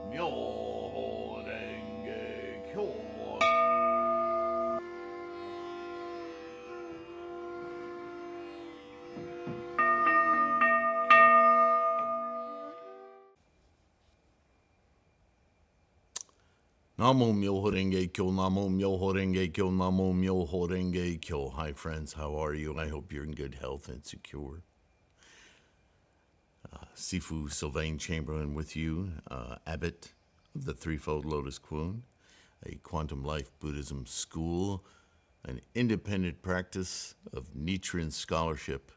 Myoho Renge Kyo. Namo Myoho Renge Kyo, Namo Myoho Renge Kyo, Namo Myoho Renge Kyo. Hi friends, how are you? I hope you're in good health and secure. Sifu Sylvain Chamberlain with you, abbot of the Threefold Lotus Kuan, a quantum life Buddhism school, an independent practice of Nichiren scholarship,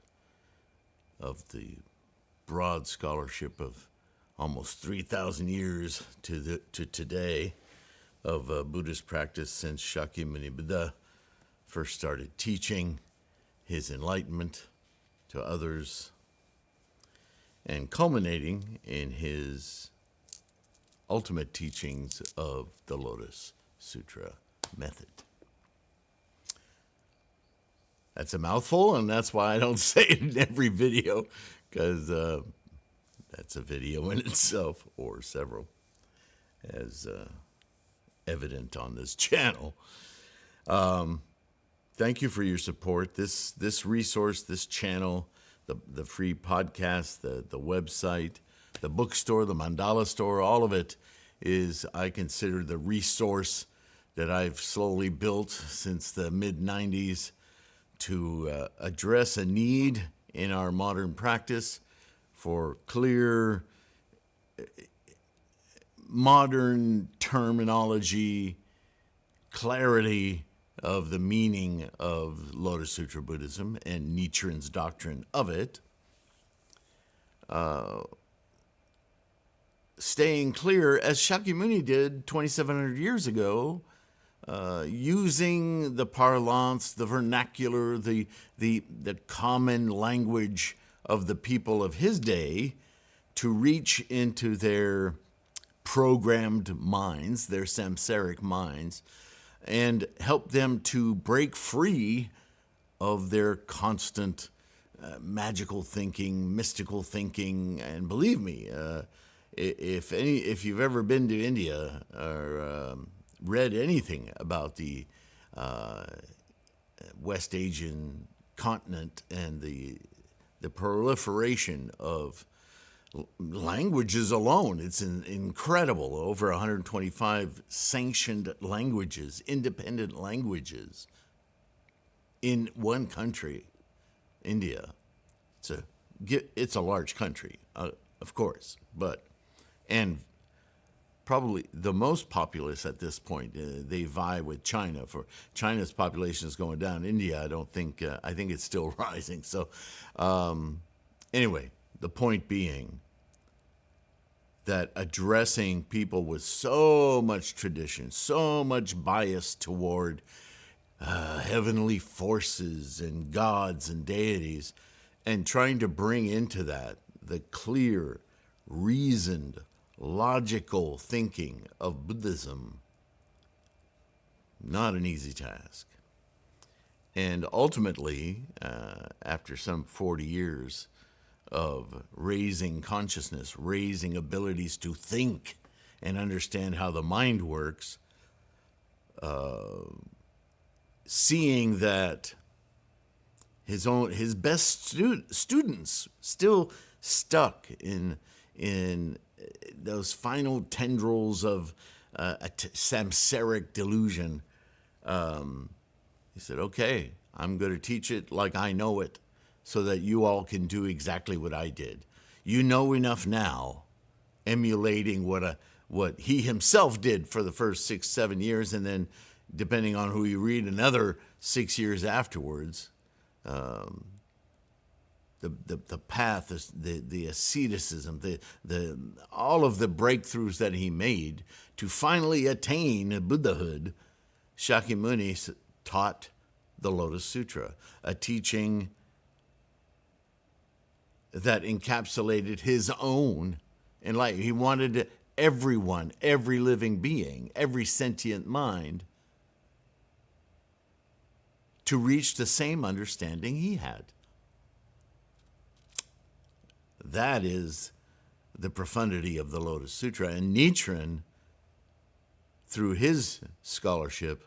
of the broad scholarship of almost 3,000 years to today of Buddhist practice since Shakyamuni Buddha first started teaching his enlightenment to others, and culminating in his ultimate teachings of the Lotus Sutra method. That's a mouthful, and that's why I don't say it in every video, because that's a video in itself, or several, as evident on this channel. Thank you for your support. This resource, this channel, the free podcast, the website, the bookstore, the mandala store, all of it is, I consider, the resource that I've slowly built since the mid-90s to address a need in our modern practice for clear, modern terminology, clarity of the meaning of Lotus Sutra Buddhism and Nichiren's doctrine of it, staying clear, as Shakyamuni did 2,700 years ago, using the parlance, the vernacular, the common language of the people of his day to reach into their programmed minds, their samsaric minds, and help them to break free of their constant magical thinking, mystical thinking. And believe me, if you've ever been to India or read anything about the West Asian continent and the proliferation of languages alone, it's incredible. Over 125 sanctioned languages, independent languages in one country, India. It's a large country, of course, and probably the most populous at this point. They vie with China. For China's population is going down. India, I think it's still rising. So anyway, the point being that addressing people with so much tradition, so much bias toward heavenly forces and gods and deities, and trying to bring into that the clear, reasoned, logical thinking of Buddhism, not an easy task. And ultimately, after some 40 years of raising consciousness, raising abilities to think and understand how the mind works, seeing that his best students still stuck in those final tendrils of a samsaric delusion, he said, okay, I'm going to teach it like I know it, so that you all can do exactly what I did. You know enough now, emulating what he himself did for the first 6-7 years, and then, depending on who you read, another 6 years afterwards. The path, the asceticism, all of the breakthroughs that he made to finally attain Buddhahood. Shakyamuni taught the Lotus Sutra, a teaching that encapsulated his own enlightenment. He wanted everyone, every living being, every sentient mind to reach the same understanding he had. That is the profundity of the Lotus Sutra. And Nichiren, through his scholarship,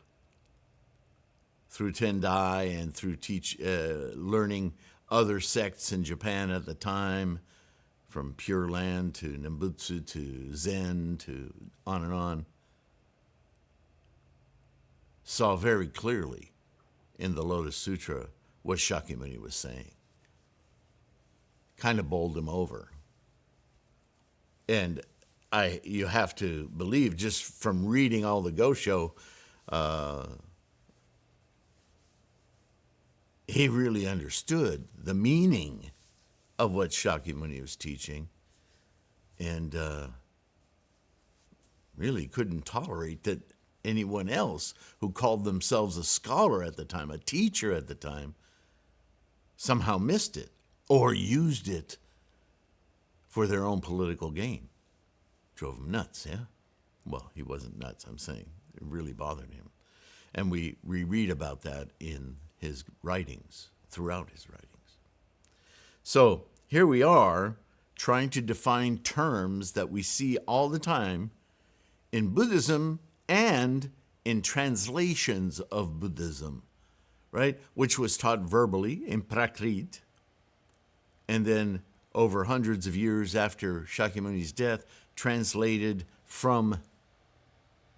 through Tendai and through learning other sects in Japan at the time, from Pure Land to Nembutsu to Zen to on and on, saw very clearly in the Lotus Sutra what Shakyamuni was saying. Kind of bowled him over. And you have to believe, just from reading all the Gosho, he really understood the meaning of what Shakyamuni was teaching, and really couldn't tolerate that anyone else who called themselves a scholar at the time, a teacher at the time, somehow missed it or used it for their own political gain. Drove him nuts, yeah? Well, he wasn't nuts, I'm saying. It really bothered him. And we read about that in his writings, throughout his writings. So here we are trying to define terms that we see all the time in Buddhism and in translations of Buddhism, right? Which was taught verbally in Prakrit, and then over hundreds of years after Shakyamuni's death, translated from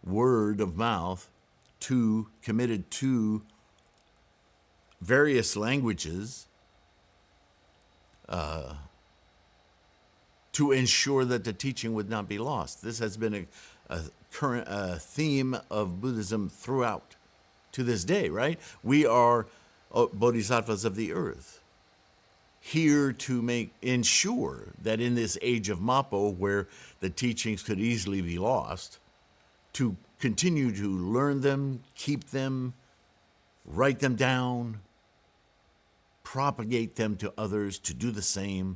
word of mouth committed to various languages to ensure that the teaching would not be lost. This has been a current theme of Buddhism throughout to this day, right? We are bodhisattvas of the earth, here to ensure that in this age of Mappo, where the teachings could easily be lost, to continue to learn them, keep them, write them down, propagate them to others to do the same,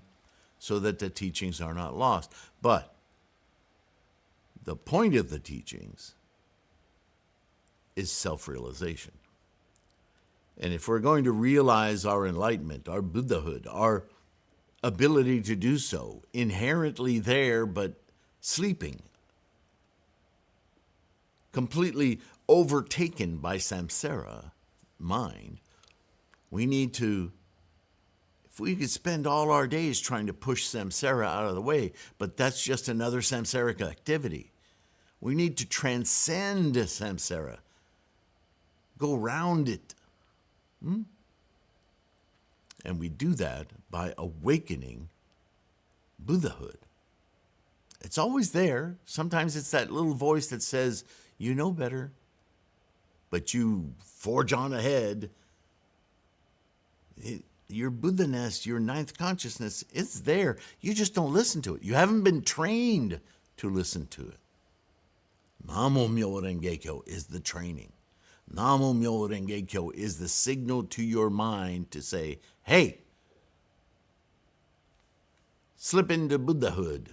so that the teachings are not lost. But the point of the teachings is self-realization. And if we're going to realize our enlightenment, our Buddhahood, our ability to do so, inherently there but sleeping, completely overtaken by samsara mind, we need to, if we could spend all our days trying to push samsara out of the way, but that's just another samsaric activity. We need to transcend samsara, go around it. And we do that by awakening Buddhahood. It's always there. Sometimes it's that little voice that says, you know better, but you forge on ahead. Your Buddha-ness, your ninth consciousness, it's there. You just don't listen to it. You haven't been trained to listen to it. Namo Myo Renge Kyo is the training. Namo Myo Renge Kyo is the signal to your mind to say, hey, slip into Buddhahood.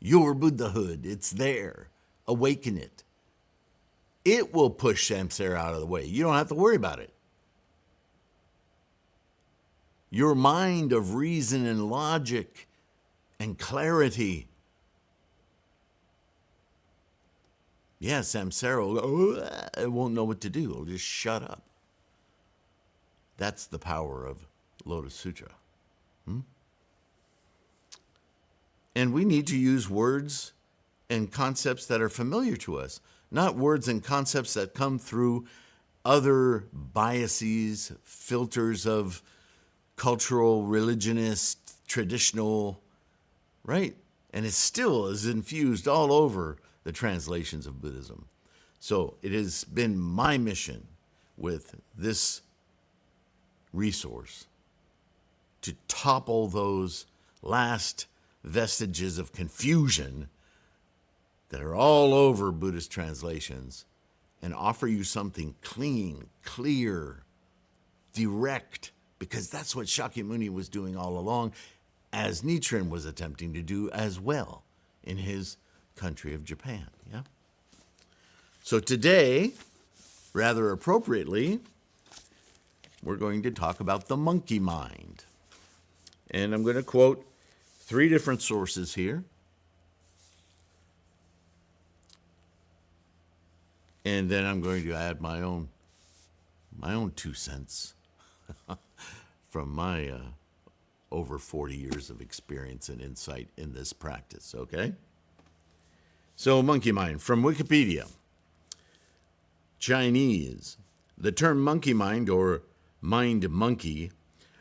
Your Buddhahood, it's there. Awaken it. It will push samsara out of the way. You don't have to worry about it. Your mind of reason and logic and clarity, samsara will it won't know what to do. It'll just shut up. That's the power of Lotus Sutra. And we need to use words and concepts that are familiar to us, not words and concepts that come through other biases, filters of cultural, religionist, traditional, right? And it still is infused all over the translations of Buddhism. So it has been my mission with this resource to topple those last vestiges of confusion that are all over Buddhist translations and offer you something clean, clear, direct, because that's what Shakyamuni was doing all along, as Nichiren was attempting to do as well in his country of Japan. Yeah. So today, rather appropriately, we're going to talk about the monkey mind. And I'm going to quote 3 different sources here. And then I'm going to add my own 2 cents from my over 40 years of experience and insight in this practice, okay? So, monkey mind from Wikipedia. Chinese. The term monkey mind or mind monkey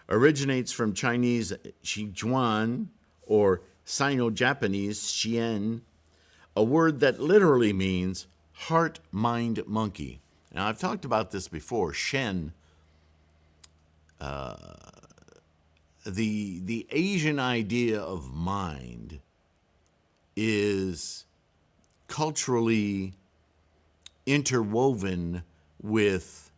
originates from Chinese Xijuan or Sino-Japanese Xian, a word that literally means heart mind monkey. Now, I've talked about this before. Shen, the Asian idea of mind is culturally interwoven with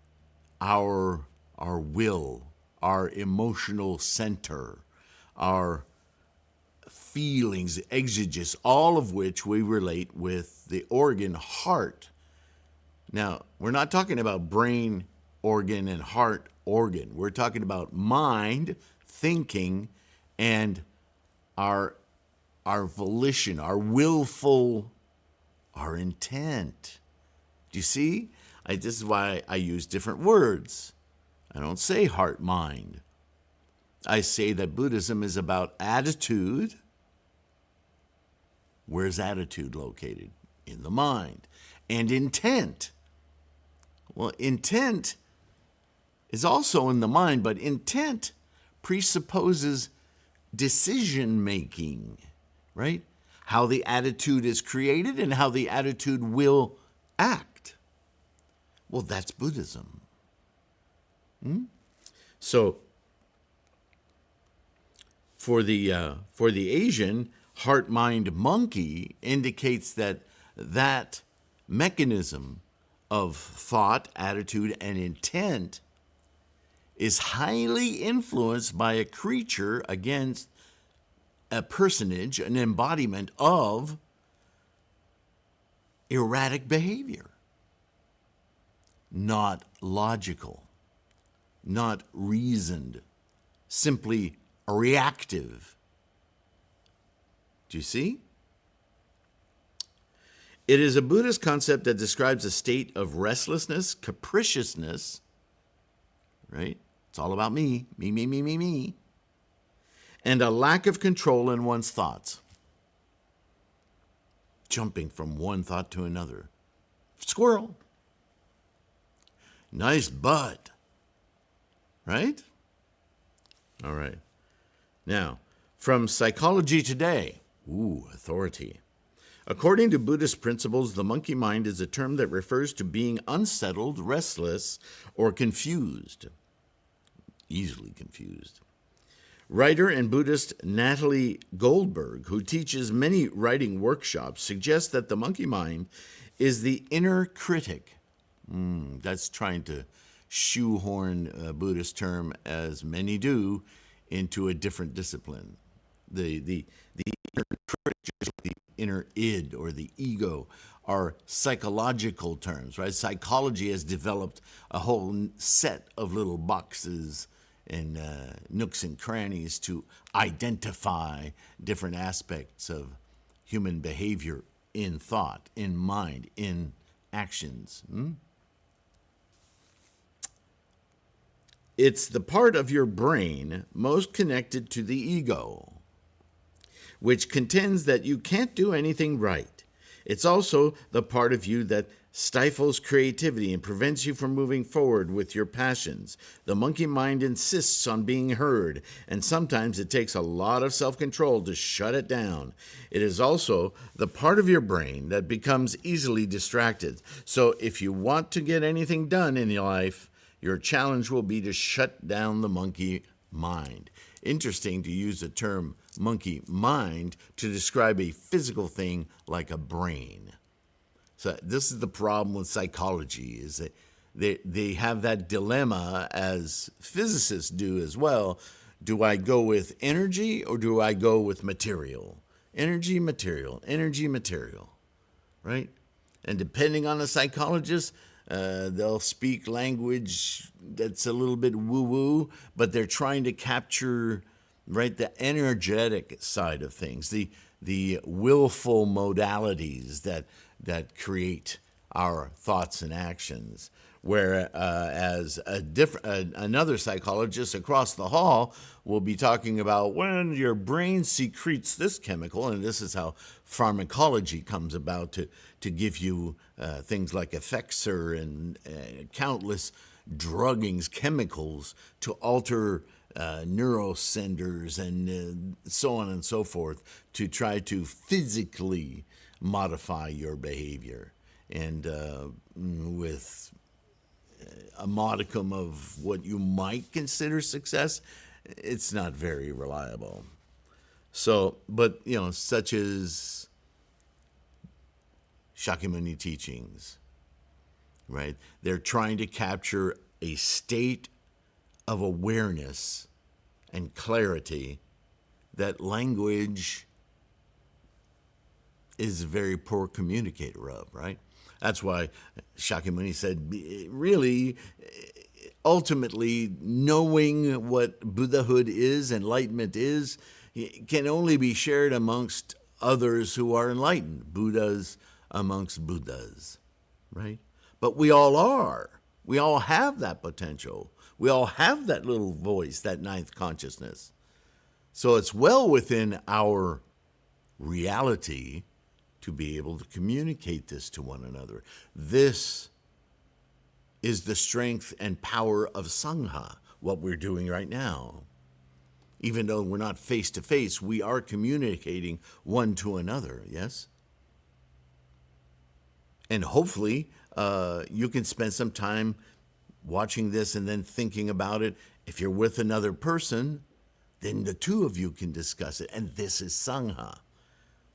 our will, our emotional center, our feelings, exegesis, all of which we relate with the organ heart. Now, we're not talking about brain organ and heart organ. We're talking about mind, thinking, and our volition, our willful, our intent. Do you see? This is why I use different words. I don't say heart, mind. I say that Buddhism is about attitude. Where's attitude located? In the mind. And intent. Well, intent is also in the mind, but intent presupposes decision making, right? How the attitude is created and how the attitude will act. Well, that's Buddhism. So, for the Asian, heart, mind, monkey indicates that mechanism of thought, attitude, and intent is highly influenced by a creature against a personage, an embodiment of erratic behavior. Not logical, not reasoned, simply reactive. Do you see? It is a Buddhist concept that describes a state of restlessness, capriciousness, right? It's all about me, me, and a lack of control in one's thoughts. Jumping from one thought to another. Squirrel. Nice butt. Right? All right. Now, from Psychology Today. Ooh, authority. According to Buddhist principles, the monkey mind is a term that refers to being unsettled, restless, or confused. Easily confused. Writer and Buddhist Natalie Goldberg, who teaches many writing workshops, suggests that the monkey mind is the inner critic. That's trying to shoehorn a Buddhist term, as many do, into a different discipline. The inner critic, the inner id or the ego, are psychological terms, right? Psychology has developed a whole set of little boxes and nooks and crannies to identify different aspects of human behavior in thought, in mind, in actions. It's the part of your brain most connected to the ego, which contends that you can't do anything right. It's also the part of you that stifles creativity and prevents you from moving forward with your passions. The monkey mind insists on being heard, and sometimes it takes a lot of self-control to shut it down. It is also the part of your brain that becomes easily distracted. So if you want to get anything done in your life, your challenge will be to shut down the monkey mind. Interesting to use the term monkey mind to describe a physical thing like a brain. So this is the problem with psychology, is that they have that dilemma, as physicists do as well. Do I go with energy or do I go with material? Energy, material, energy, material, right? And depending on the psychologist, they'll speak language that's a little bit woo-woo, but they're trying to capture right? The energetic side of things, the willful modalities that create our thoughts and actions. Whereas another psychologist across the hall will be talking about when your brain secretes this chemical, and this is how pharmacology comes about to give you things like Effexor and countless druggings, chemicals to alter neurosenders and so on and so forth to try to physically modify your behavior. And with a modicum of what you might consider success, it's not very reliable. So, but, such as Shakyamuni teachings, right? They're trying to capture a state of awareness and clarity that language is a very poor communicator of, right? That's why Shakyamuni said, really, ultimately, knowing what Buddhahood is, enlightenment is, can only be shared amongst others who are enlightened, Buddhas amongst Buddhas, right? But we all are. We all have that potential. We all have that little voice, that ninth consciousness. So it's well within our reality to be able to communicate this to one another. This is the strength and power of Sangha, what we're doing right now. Even though we're not face to face, we are communicating one to another, yes? And hopefully, you can spend some time watching this and then thinking about it. If you're with another person, then the two of you can discuss it. And this is Sangha.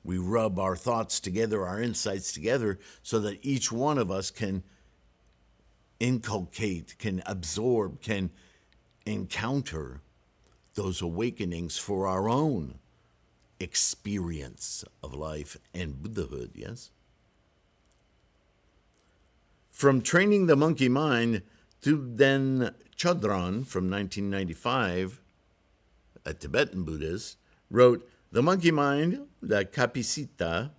We rub our thoughts together, our insights together, so that each one of us can inculcate, can absorb, can encounter those awakenings for our own experience of life and Buddhahood, yes? From Training the Monkey Mind, Thubden Chodron from 1995, a Tibetan Buddhist, wrote, "The monkey mind, the kapasita,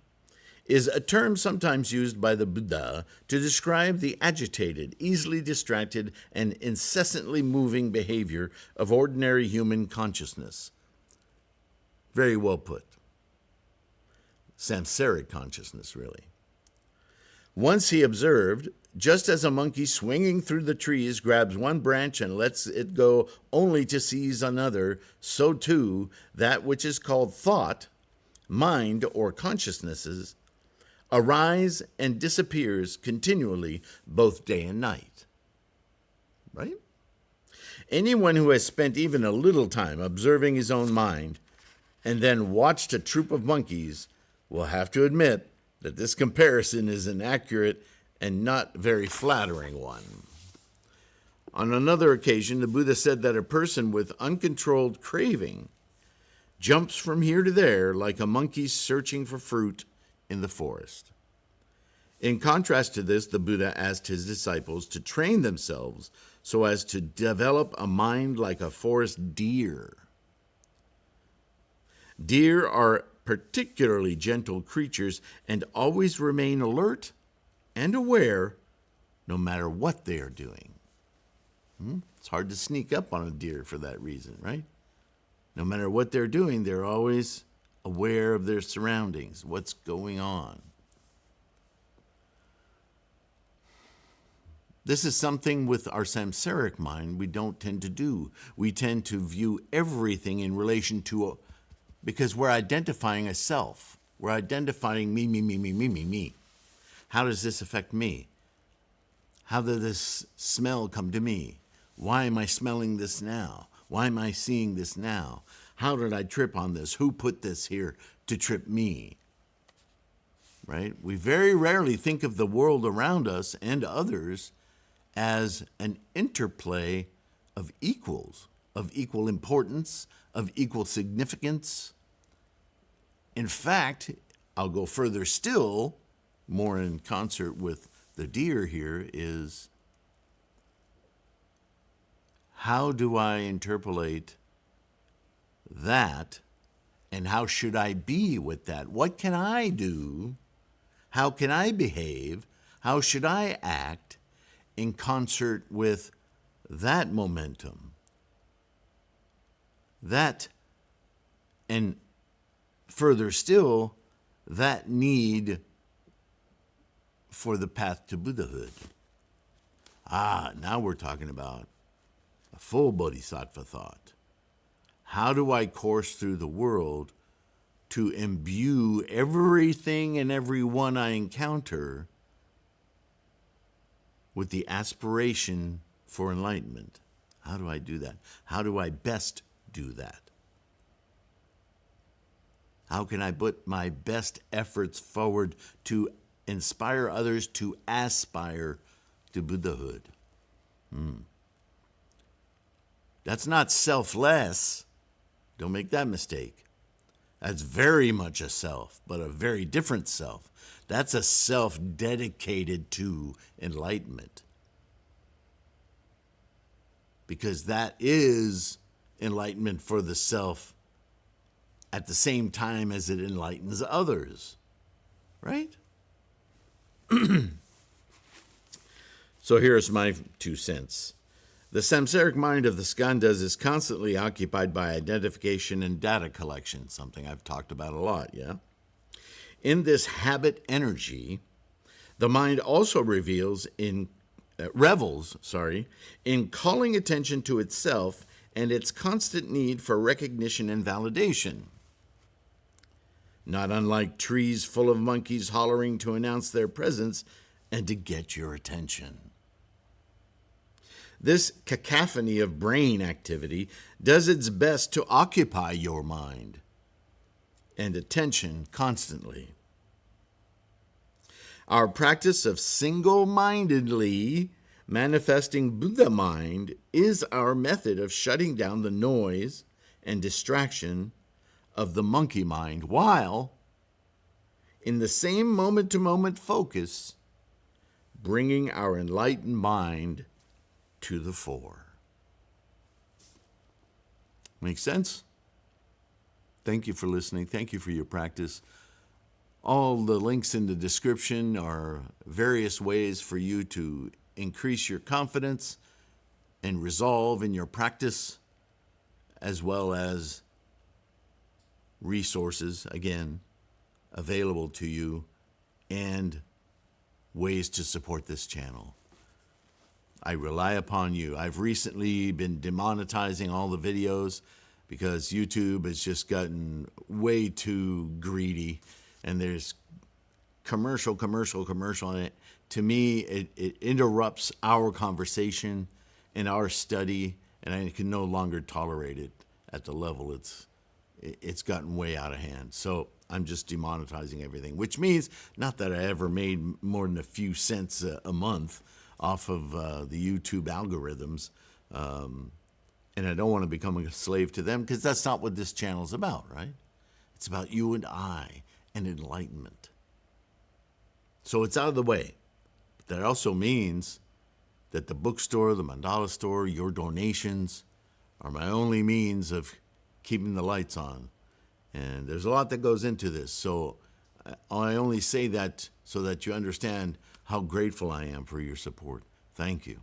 is a term sometimes used by the Buddha to describe the agitated, easily distracted, and incessantly moving behavior of ordinary human consciousness." Very well put. Samsaric consciousness, really. Once he observed, just as a monkey swinging through the trees grabs one branch and lets it go only to seize another, so too that which is called thought, mind, or consciousnesses arise and disappears continually, both day and night. Right? Anyone who has spent even a little time observing his own mind and then watched a troop of monkeys will have to admit that this comparison is inaccurate and not very flattering one. On another occasion, the Buddha said that a person with uncontrolled craving jumps from here to there like a monkey searching for fruit in the forest. In contrast to this, the Buddha asked his disciples to train themselves so as to develop a mind like a forest deer. Deer are particularly gentle creatures and always remain alert and aware no matter what they are doing. It's hard to sneak up on a deer for that reason, right? No matter what they're doing, they're always aware of their surroundings, what's going on. This is something with our samsaric mind we don't tend to do. We tend to view everything in relation to, because we're identifying a self. We're identifying me. How does this affect me? How did this smell come to me? Why am I smelling this now? Why am I seeing this now? How did I trip on this? Who put this here to trip me? Right? We very rarely think of the world around us and others as an interplay of equals, of equal importance, of equal significance. In fact, I'll go further still, more in concert with the deer here, is how do I interpolate that, and how should I be with that? What can I do? How can I behave? How should I act in concert with that momentum? That, and further still, that need for the path to Buddhahood. Now we're talking about a full bodhisattva thought. How do I course through the world to imbue everything and everyone I encounter with the aspiration for enlightenment? How do I do that? How do I best do that? How can I put my best efforts forward to inspire others to aspire to Buddhahood? That's not selfless. Don't make that mistake. That's very much a self, but a very different self. That's a self dedicated to enlightenment. Because that is enlightenment for the self at the same time as it enlightens others. Right? So here's my 2 cents. The samsaric mind of the skandhas is constantly occupied by identification and data collection, something I've talked about a lot, yeah? In this habit energy, the mind also revels in calling attention to itself and its constant need for recognition and validation. Not unlike trees full of monkeys hollering to announce their presence and to get your attention. This cacophony of brain activity does its best to occupy your mind and attention constantly. Our practice of single-mindedly manifesting Buddha mind is our method of shutting down the noise and distraction of the monkey mind, while, in the same moment-to-moment focus, bringing our enlightened mind to the fore. Make sense? Thank you for listening. Thank you for your practice. All the links in the description are various ways for you to increase your confidence and resolve in your practice, as well as resources, again, available to you, and ways to support this channel. I rely upon you. I've recently been demonetizing all the videos because YouTube has just gotten way too greedy, and there's commercial on it. To me, it interrupts our conversation and our study, and I can no longer tolerate it at the level it's gotten way out of hand. So I'm just demonetizing everything, which means not that I ever made more than a few cents a month off of the YouTube algorithms, and I don't want to become a slave to them, because that's not what this channel is about, right? It's about you and I and enlightenment. So it's out of the way. But that also means that the bookstore, the mandala store, your donations are my only means of keeping the lights on. And there's a lot that goes into this. So I only say that so that you understand how grateful I am for your support. Thank you.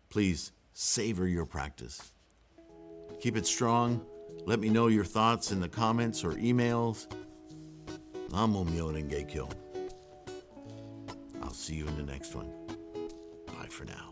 Please savor your practice. Keep it strong. Let me know your thoughts in the comments or emails. Namo Myo Renge Kyo. I'll see you in the next one. Bye for now.